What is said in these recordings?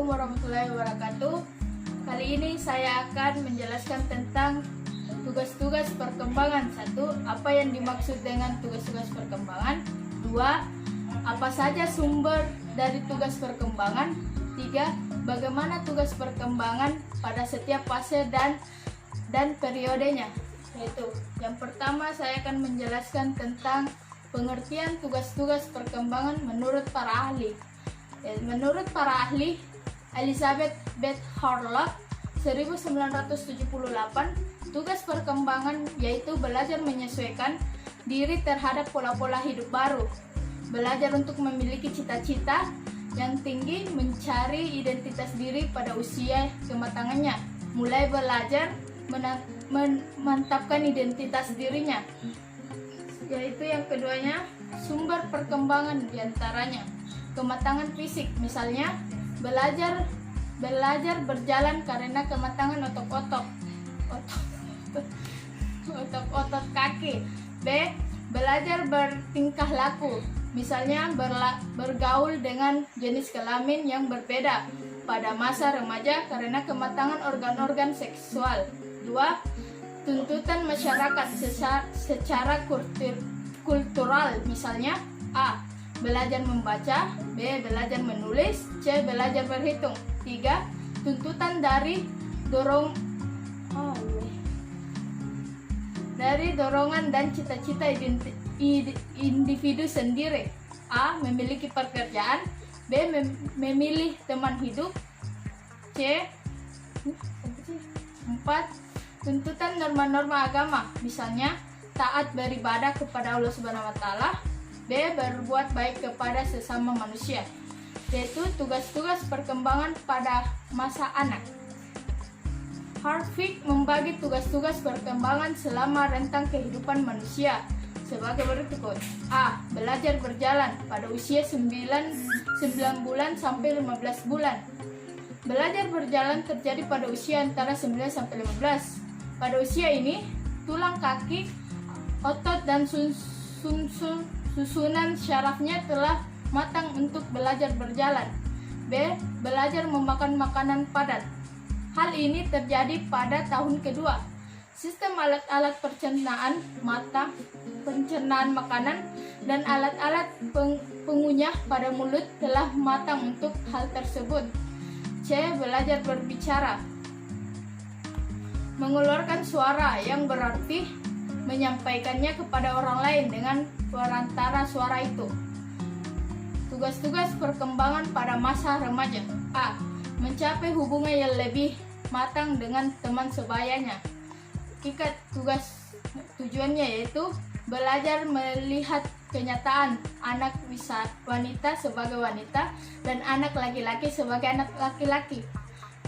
Assalamualaikum warahmatullahi wabarakatuh. Kali ini saya akan menjelaskan tentang tugas-tugas perkembangan. 1. Apa yang dimaksud dengan tugas-tugas perkembangan? 2. Apa saja sumber dari tugas perkembangan? 3. Bagaimana tugas perkembangan pada setiap fase dan periodenya? Yaitu, yang pertama saya akan menjelaskan tentang pengertian tugas-tugas perkembangan menurut para ahli. Menurut para ahli, Elizabeth Beth Harlock 1978, tugas perkembangan yaitu belajar menyesuaikan diri terhadap pola-pola hidup baru, belajar untuk memiliki cita-cita yang tinggi, mencari identitas diri pada usia kematangannya, mulai belajar memantapkan identitas dirinya. Yaitu yang keduanya, sumber perkembangan diantaranya kematangan fisik, misalnya belajar berjalan karena kematangan otot kaki. B. Belajar bertingkah laku, misalnya bergaul dengan jenis kelamin yang berbeda pada masa remaja karena kematangan organ-organ seksual. 2. Tuntutan masyarakat secara kultural, misalnya A. Belajar membaca, B. Belajar menulis, C. Belajar berhitung. 3. Tuntutan dari dorongan dan cita-cita individu sendiri. A. Memiliki pekerjaan, B. Memilih teman hidup, C. 4. Tuntutan norma-norma agama, misalnya taat beribadah kepada Allah Subhanahu wa taala, B. Berbuat baik kepada sesama manusia. Yaitu tugas-tugas perkembangan pada masa anak. Hartwig membagi tugas-tugas perkembangan selama rentang kehidupan manusia sebagai berikut. A. Belajar berjalan pada usia 9 bulan sampai 15 bulan. Belajar berjalan terjadi pada usia antara 9 sampai 15. Pada usia ini, tulang kaki, otot dan susunan syarafnya telah matang untuk belajar berjalan. B. Belajar memakan makanan padat. Hal ini terjadi pada tahun kedua. Sistem alat-alat pencernaan makanan, dan alat-alat pengunyah pada mulut telah matang untuk hal tersebut. C. Belajar berbicara. Mengeluarkan suara yang berarti menyampaikannya kepada orang lain dengan perantara suara itu. Tugas-tugas perkembangan pada masa remaja. A. Mencapai hubungan yang lebih matang dengan teman sebayanya. Tujuannya yaitu belajar melihat kenyataan anak wanita sebagai wanita dan anak laki-laki sebagai anak laki-laki.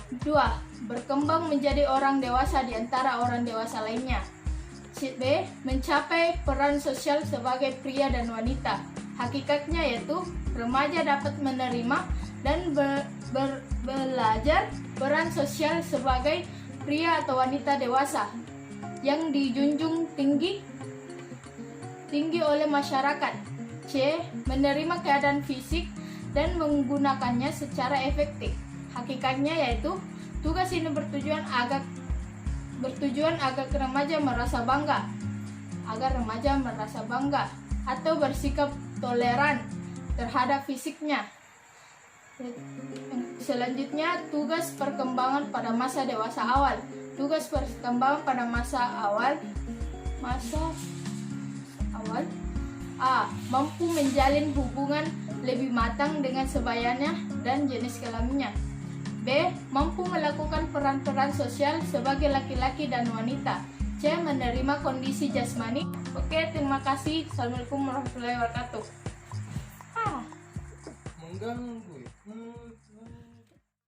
2. Berkembang menjadi orang dewasa di antara orang dewasa lainnya. B. Mencapai peran sosial sebagai pria dan wanita. Hakikatnya yaitu remaja dapat menerima dan belajar peran sosial sebagai pria atau wanita dewasa yang dijunjung tinggi oleh masyarakat. C. Menerima keadaan fisik dan menggunakannya secara efektif. Hakikatnya yaitu tugas ini bertujuan agar remaja merasa bangga atau bersikap toleran terhadap fisiknya. Selanjutnya, tugas perkembangan pada masa dewasa awal. Tugas perkembangan pada masa awal A. Mampu menjalin hubungan lebih matang dengan sebayanya dan jenis kelaminnya. B. Mampu melakukan peran-peran sosial sebagai laki-laki dan wanita. C. Menerima kondisi jasmani. Oke, terima kasih. Assalamualaikum warahmatullahi wabarakatuh. Mengganggu.